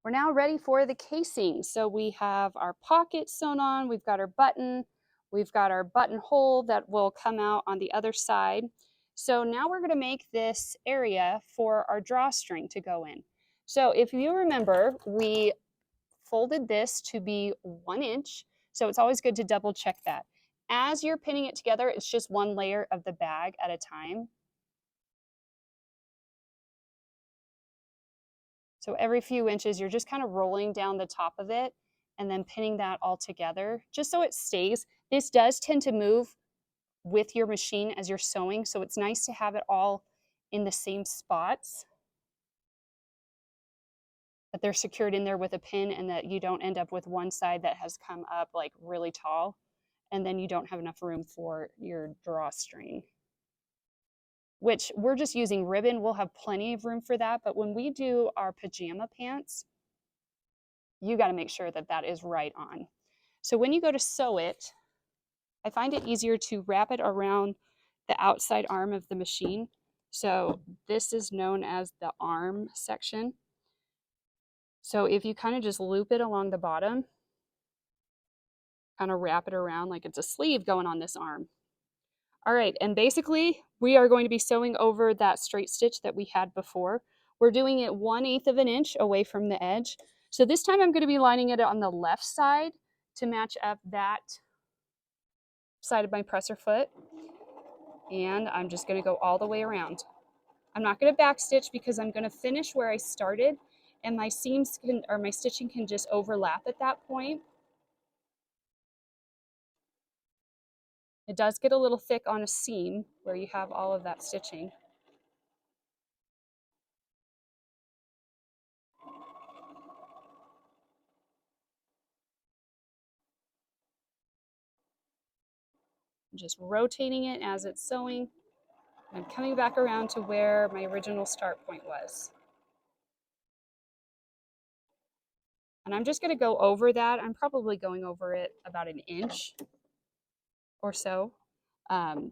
We're now ready for the casing. So we have our pocket sewn on, we've got our button, we've got our buttonhole that will come out on the other side. So now we're going to make this area for our drawstring to go in. So if you remember, we folded this to be 1 inch. So it's always good to double check that. As you're pinning it together, it's just one layer of the bag at a time. So every few inches, you're just kind of rolling down the top of it and then pinning that all together just so it stays. This does tend to move with your machine as you're sewing, so it's nice to have it all in the same spots, that they're secured in there with a pin and that you don't end up with one side that has come up like really tall and then you don't have enough room for your drawstring. Which we're just using ribbon, we'll have plenty of room for that, but when we do our pajama pants, you got to make sure that that is right on. So when you go to sew it, I find it easier to wrap it around the outside arm of the machine. So this is known as the arm section. So if you kind of just loop it along the bottom, kind of wrap it around like it's a sleeve going on this arm. All right, and basically we are going to be sewing over that straight stitch that we had before. We're doing it 1/8 of an inch away from the edge. So this time I'm going to be lining it on the left side to match up that side of my presser foot. And I'm just going to go all the way around. I'm not going to back stitch because I'm going to finish where I started, and my seams can, or my stitching can just overlap at that point. It does get a little thick on a seam where you have all of that stitching. I'm just rotating it as it's sewing. I'm coming back around to where my original start point was. And I'm just going to go over that. I'm probably going over it about 1 inch or so,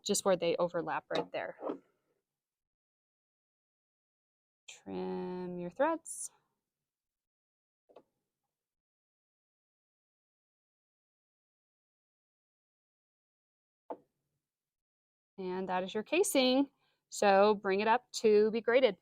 just where they overlap right there. Trim your threads. And that is your casing. So bring it up to be graded.